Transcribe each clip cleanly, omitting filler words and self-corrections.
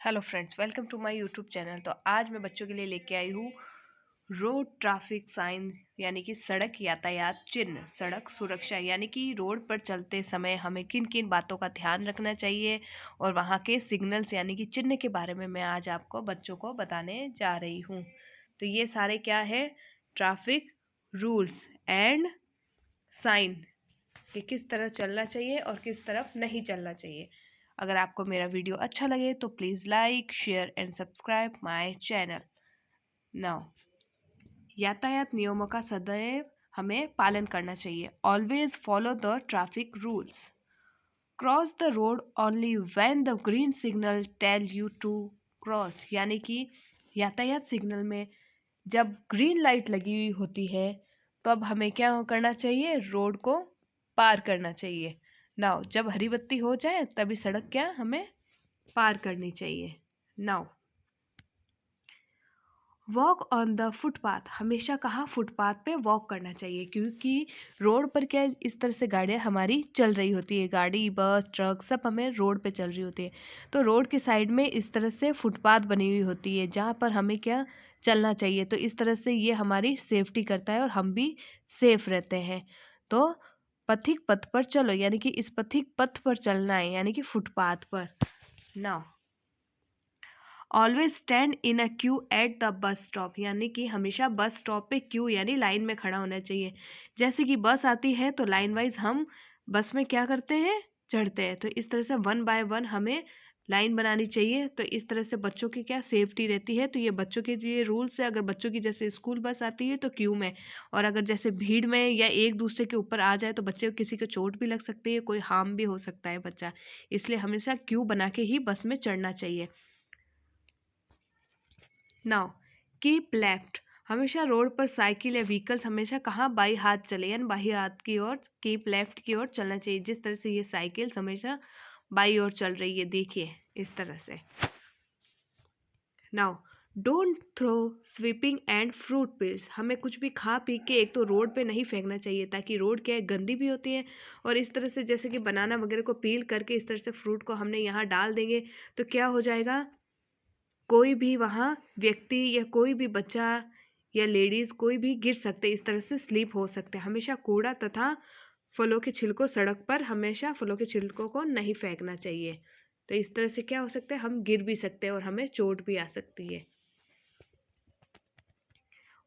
Hello friends, welcome to my YouTube channel. तो आज मैं बच्चों के लिए लेके आई हूँ रोड ट्रैफिक साइन, यानी कि सड़क यातायात चिन्ह, सड़क सुरक्षा, यानी कि रोड पर चलते समय हमें किन किन बातों का ध्यान रखना चाहिए और वहाँ के सिग्नल्स यानी कि चिन्ह के बारे में मैं आज आपको बच्चों को बताने जा रही हूँ। तो ये सारे क्या है, ट्रैफिक रूल्स एंड साइन कि किस तरह चलना चाहिए और किस तरफ नहीं चलना चाहिए। अगर आपको मेरा वीडियो अच्छा लगे तो please like share and subscribe my channel. Now, यातायात नियमों का सदैव हमें पालन करना चाहिए। Always follow the traffic rules. Cross the road only when the green signal tell you to cross, यानी कि यातायात सिग्नल में जब ग्रीन लाइट लगी हुई होती है तो अब हमें क्या करना चाहिए, रोड को पार करना चाहिए। नाउ, जब हरी बत्ती हो जाए तभी सड़क क्या हमें पार करनी चाहिए। Now, walk on the footpath. हमेशा कहाँ फुटपाथ पे वॉक करना चाहिए, क्योंकि रोड पर क्या इस तरह से गाड़ियाँ हमारी चल रही होती है, गाड़ी बस ट्रक सब हमें रोड पे चल रही होती है। तो रोड के साइड में इस तरह से फुटपाथ बनी हुई होती है जहाँ पर हमें क्या चलना चाहिए। तो इस तरह से ये हमारी सेफ्टी करता है और हम भी सेफ रहते हैं। तो पथिक पथ पर चलो, यानी कि इस पथिक पथ पर चलना है, यानी कि फुटपाथ पर। Now, always stand in a queue at the bus stop, यानी कि हमेशा बस स्टॉप पे क्यू यानी लाइन में खड़ा होना चाहिए। जैसे कि बस आती है तो लाइन वाइज हम बस में क्या करते हैं, चढ़ते हैं। तो इस तरह से वन बाय वन हमें लाइन बनानी चाहिए। तो इस तरह से बच्चों की क्या सेफ्टी रहती है। तो ये बच्चों के लिए रूल्स है। अगर बच्चों की जैसे स्कूल बस आती है तो क्यू में, और अगर जैसे भीड़ में या एक दूसरे के ऊपर आ जाए तो बच्चे किसी को चोट भी लग सकती है, कोई हार्म भी हो सकता है बच्चा। इसलिए हमेशा क्यू बना के ही बस में चढ़ना चाहिए। Now, keep left. हमेशा रोड पर साइकिल या व्हीकल्स हमेशा कहाँ बाई हाथ चले, यानी बाई हाथ की ओर, कीप लेफ्ट की ओर चलना चाहिए। जिस तरह से ये साइकिल्स हमेशा बाई ओर चल रही है, देखिए इस तरह से। Now, don't throw sweeping and fruit peels. हमें कुछ भी खा पी के एक तो रोड पे नहीं फेंकना चाहिए, ताकि रोड क्या है गंदी भी होती है। और इस तरह से जैसे कि बनाना वगैरह को पील करके इस तरह से फ्रूट को हमने यहाँ डाल देंगे तो क्या हो जाएगा, कोई भी वहाँ व्यक्ति या कोई भी बच्चा या लेडीज़ कोई भी गिर सकते, इस तरह से स्लिप हो सकते हैं। हमेशा कूड़ा तथा फलों के छिलकों सड़क पर, हमेशा फलों के छिलकों को नहीं फेंकना चाहिए। तो इस तरह से क्या हो सकता है, हम गिर भी सकते हैं और हमें चोट भी आ सकती है।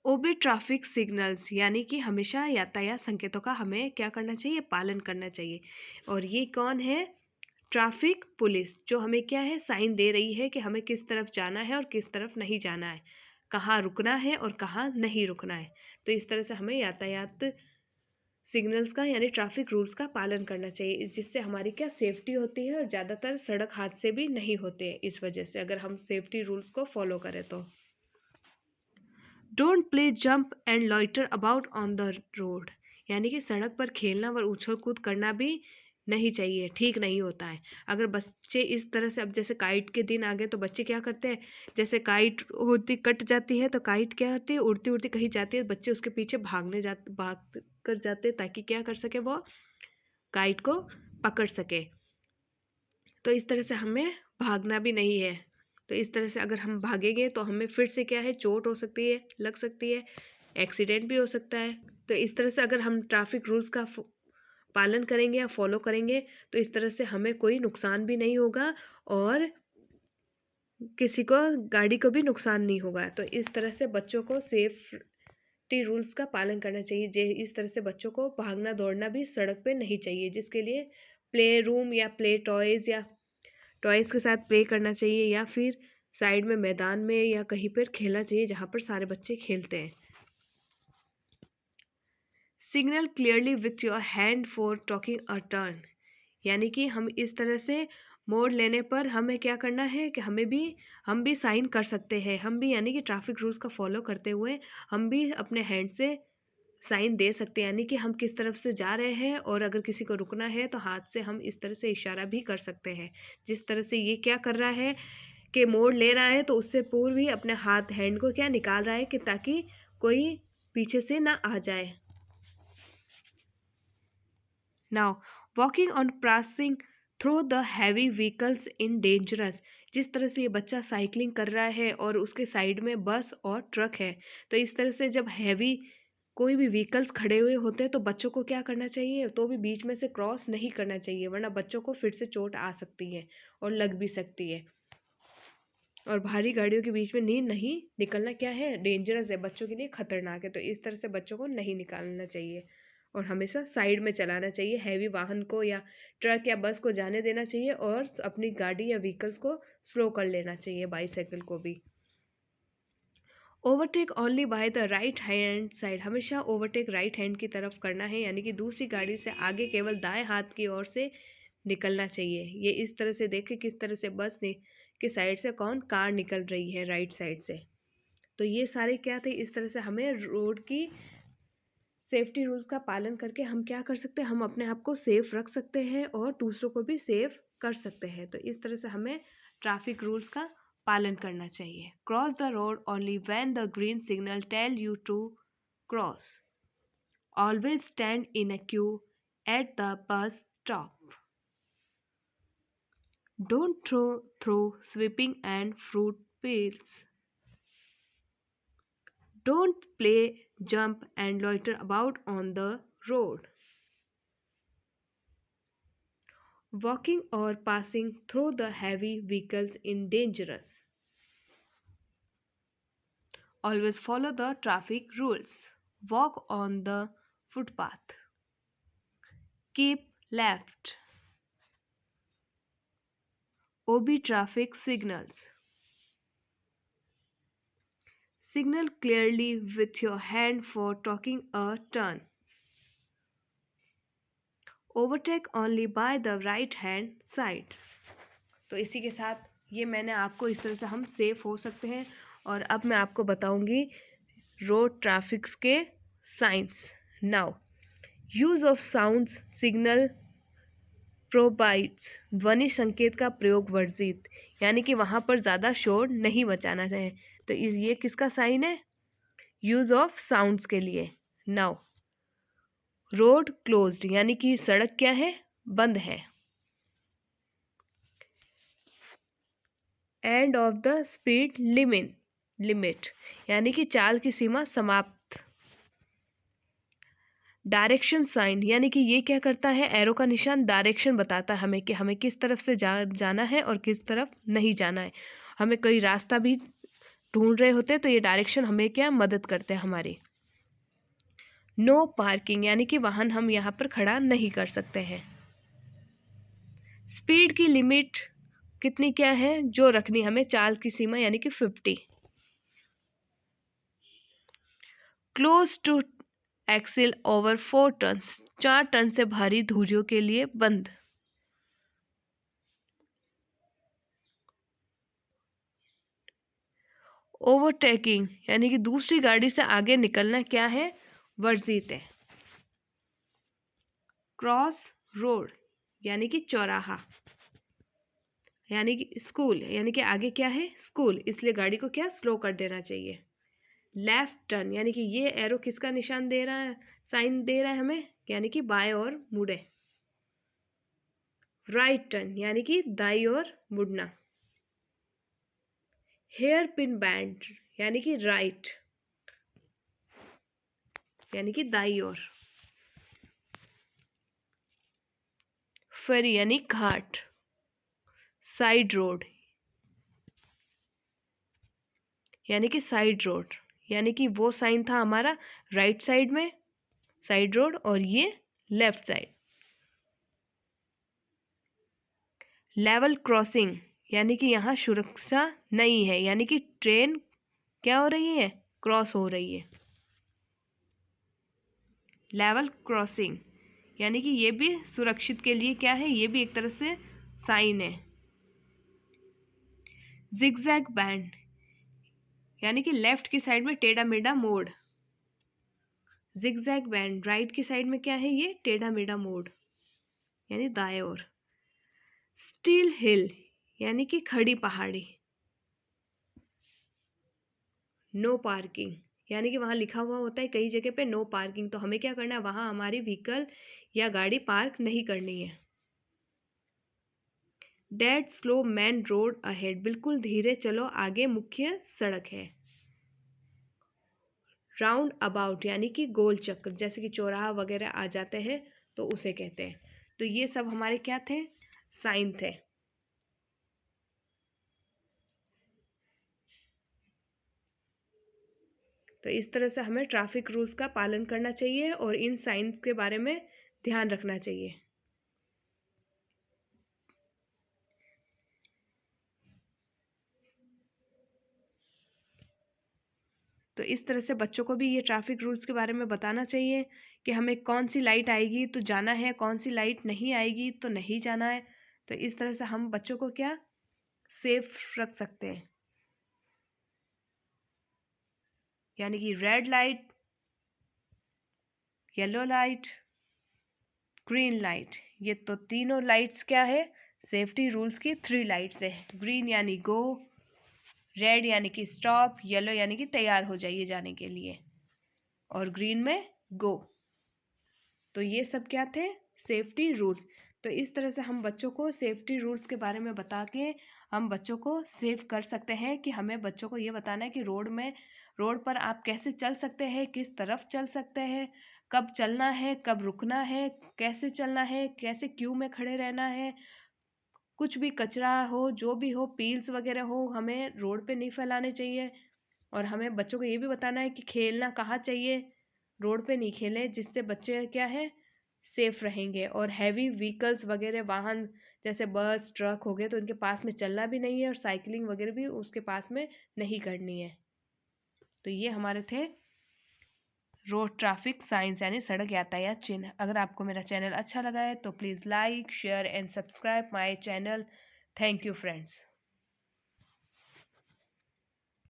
ओबे ट्रैफिक सिग्नल्स, यानी कि हमेशा यातायात संकेतों का हमें क्या करना चाहिए, पालन करना चाहिए। और ये कौन है, ट्रैफिक पुलिस, जो हमें क्या है साइन दे रही है कि हमें किस तरफ जाना है और किस तरफ नहीं जाना है, कहाँ रुकना है और कहाँ नहीं रुकना है। तो इस तरह से हमें यातायात सिग्नल्स का यानी ट्रैफिक रूल्स का पालन करना चाहिए, जिससे हमारी क्या सेफ्टी होती है और ज़्यादातर सड़क हादसे भी नहीं होते हैं इस वजह से, अगर हम सेफ्टी रूल्स को फॉलो करें तो। Don't play jump and loiter about on the road, यानी कि सड़क पर खेलना व उछल कूद करना भी नहीं चाहिए, ठीक नहीं होता है। अगर बच्चे इस तरह से, अब जैसे काइट के दिन आ गए तो बच्चे क्या करते हैं, जैसे काइट होती कट जाती है तो काइट क्या होती है, उड़ती उड़ती कहीं जाती है, बच्चे उसके पीछे भाग कर जाते हैं ताकि क्या कर सके, वो काइट को पकड़ सके। तो इस तरह से हमें भागना भी नहीं है। तो इस तरह से अगर हम भागेंगे तो हमें फिर से क्या है, चोट हो सकती है, लग सकती है, एक्सीडेंट भी हो सकता है। तो इस तरह से अगर हम ट्रैफिक रूल्स का पालन करेंगे या फॉलो करेंगे तो इस तरह से हमें कोई नुकसान भी नहीं होगा और किसी को, गाड़ी को भी नुकसान नहीं होगा। तो इस तरह से बच्चों को सेफ्टी रूल्स का पालन करना चाहिए। इस तरह से बच्चों को भागना दौड़ना भी सड़क पे नहीं चाहिए, जिसके लिए प्ले रूम या प्ले टॉयज़ या टॉयज़ के साथ प्ले करना चाहिए, या फिर साइड में मैदान में या कहीं पर खेलना चाहिए जहाँ पर सारे बच्चे खेलते हैं। Signal clearly with your hand for talking a turn, यानी कि हम इस तरह से मोड़ लेने पर हमें क्या करना है कि हम भी साइन कर सकते हैं, हम भी यानी कि ट्रैफिक रूल्स का फॉलो करते हुए हम भी अपने हैंड से साइन दे सकते हैं, यानी कि हम किस तरफ से जा रहे हैं। और अगर किसी को रुकना है तो हाथ से हम इस तरह से इशारा भी कर सकते हैं। जिस तरह से ये क्या कर रहा है कि मोड़ ले रहा है तो उससे पूर्व ही अपने हाथ हैंड को क्या निकाल रहा है कि ताकि कोई पीछे से ना आ जाए। Now, walking on passing through the heavy vehicles in dangerous, जिस तरह से ये बच्चा साइकिलिंग कर रहा है और उसके साइड में बस और ट्रक है, तो इस तरह से जब हैवी कोई भी व्हीकल्स खड़े हुए होते हैं तो बच्चों को क्या करना चाहिए, तो भी बीच में से क्रॉस नहीं करना चाहिए, वरना बच्चों को फिर से चोट आ सकती है और लग भी सकती है। और भारी गाड़ियों के बीच में नहीं निकलना क्या है, डेंजरस है, बच्चों के लिए खतरनाक है। तो इस तरह से बच्चों को नहीं निकालना चाहिए और हमेशा साइड में चलाना चाहिए। हैवी वाहन को या ट्रक या बस को जाने देना चाहिए और अपनी गाड़ी या व्हीकल्स को स्लो कर लेना चाहिए, बाईसाइकिल को भी। Overtake only by the right hand side, हमेशा ओवरटेक राइट हैंड की तरफ करना है, यानी कि दूसरी गाड़ी से आगे केवल दाएं हाथ की ओर से निकलना चाहिए। ये इस तरह से देखें किस तरह से बस ने की साइड से कौन कार निकल रही है, राइट साइड से। तो ये सारे क्या थे, इस तरह से हमें रोड की सेफ्टी रूल्स का पालन करके हम क्या कर सकते हैं, हम अपने आप को सेफ रख सकते हैं और दूसरों को भी सेफ कर सकते हैं। तो इस तरह से हमें ट्रैफिक रूल्स का पालन करना चाहिए। Cross the road only when the green signal tell you to cross. Always stand in a queue at the bus stop. Don't throw sweeping and fruit peels. Don't play jump and loiter about on the road. Walking or passing through the heavy vehicles is dangerous. Always follow the traffic rules. Walk on the footpath. Keep left. Obey traffic signals. Signal clearly with your hand for taking a turn. Overtake only by the right hand side. तो इसी के साथ ये मैंने आपको इस तरह से हम सेफ हो सकते हैं। और अब मैं आपको बताऊंगी रोड ट्रैफिक्स के science. Now use of sounds signal provides, ध्वनि संकेत का प्रयोग वर्जित, यानी कि वहाँ पर ज़्यादा शोर नहीं मचाना चाहिए। तो ये किसका साइन है, यूज़ ऑफ साउंड्स के लिए। नाउ रोड क्लोज्ड, यानी कि सड़क क्या है, बंद है। End of the speed limit, यानी कि चाल की सीमा समाप्त। डायरेक्शन साइन, यानी कि ये क्या करता है, एरो का निशान डायरेक्शन बताता है हमें कि हमें किस तरफ से जाना है और किस तरफ नहीं जाना है। हमें कोई रास्ता भी ढूंढ रहे होते हैं तो ये डायरेक्शन हमें क्या मदद करते हैं हमारी। नो पार्किंग, यानी कि वाहन हम यहाँ पर खड़ा नहीं कर सकते हैं। स्पीड की लिमिट कितनी क्या है, जो रखनी हमें, चाल की सीमा, यानी कि 50। Close to axle over 4 ton, 4 ton से भारी धुरियों के लिए बंद। ओवरटेकिंग, यानी कि दूसरी गाड़ी से आगे निकलना क्या है, वर्जित है। क्रॉस रोड, यानी कि चौराहा, यानी कि स्कूल, यानी कि आगे क्या है, स्कूल, इसलिए गाड़ी को क्या स्लो कर देना चाहिए। लेफ्ट टर्न, यानी कि ये एरो किसका निशान दे रहा है, साइन दे रहा है हमें, यानी कि बाएं ओर मुड़े। राइट टर्न, यानी कि दाईं ओर मुड़ना। हेयर पिन बैंड, यानी कि राइट, यानी कि दाईं ओर। फेरी, यानी घाट। साइड रोड, यानी कि साइड रोड, यानी कि वो साइन था हमारा राइट साइड में साइड रोड और ये लेफ्ट साइड। लेवल क्रॉसिंग, यानी कि यहाँ सुरक्षा नहीं है, यानी कि ट्रेन क्या हो रही है, क्रॉस हो रही है। लेवल क्रॉसिंग, यानी कि ये भी सुरक्षित के लिए क्या है, ये भी एक तरह से साइन है। जिगजैग बैंड, यानी कि लेफ्ट की साइड में टेढ़ा मेढ़ा मोड़। जिगजैग बैंड, राइट की साइड में क्या है, ये टेढ़ा मेढ़ा मोड़, यानी दाएं ओर। स्टील हिल, यानी कि खड़ी पहाड़ी। नो पार्किंग, यानी कि वहाँ लिखा हुआ होता है कई जगह पे नो पार्किंग, तो हमें क्या करना है, वहाँ हमारी व्हीकल या गाड़ी पार्क नहीं करनी है। Dead slow main road ahead, बिल्कुल धीरे चलो, आगे मुख्य सड़क है। राउंड अबाउट यानी कि गोल चक्कर, जैसे कि चौराहा वगैरह आ जाते हैं तो उसे कहते हैं। तो ये सब हमारे क्या थे, साइन थे। तो इस तरह से हमें ट्रैफिक रूल्स का पालन करना चाहिए और इन साइंस के बारे में ध्यान रखना चाहिए। तो इस तरह से बच्चों को भी ये ट्रैफिक रूल्स के बारे में बताना चाहिए कि हमें कौन सी लाइट आएगी तो जाना है, कौन सी लाइट नहीं आएगी तो नहीं जाना है। तो इस तरह से हम बच्चों को क्या सेफ रख सकते हैं। यानी कि red light, yellow light, green light, ये तो तीनों लाइट्स क्या है, सेफ्टी रूल्स की 3 लाइट्स है। ग्रीन यानी गो, रेड यानी कि स्टॉप, येलो यानी कि तैयार हो जाइए जाने के लिए, और ग्रीन में गो। तो ये सब क्या थे, सेफ्टी रूल्स। तो इस तरह से हम बच्चों को सेफ्टी रूल्स के बारे में बता के हम बच्चों को सेव कर सकते हैं कि हमें बच्चों को ये बताना है कि रोड पर आप कैसे चल सकते हैं, किस तरफ चल सकते हैं, कब चलना है, कब रुकना है, कैसे चलना है, कैसे क्यू में खड़े रहना है। कुछ भी कचरा हो, जो भी हो, पील्स वगैरह हो, हमें रोड पे नहीं फैलाने चाहिए। और हमें बच्चों को ये भी बताना है कि खेलना कहाँ चाहिए, रोड पे नहीं खेलें, जिससे बच्चे क्या है सेफ रहेंगे। और हैवी व्हीकल्स वगैरह वाहन जैसे बस ट्रक हो गए तो उनके पास में चलना भी नहीं है, और साइकिलिंग वगैरह भी उसके पास में नहीं करनी है। तो ये हमारे थे रोड ट्रैफिक साइंस यानी सड़क यातायात चिन्ह। अगर आपको मेरा चैनल अच्छा लगा है तो please like share and subscribe my channel. Thank you friends.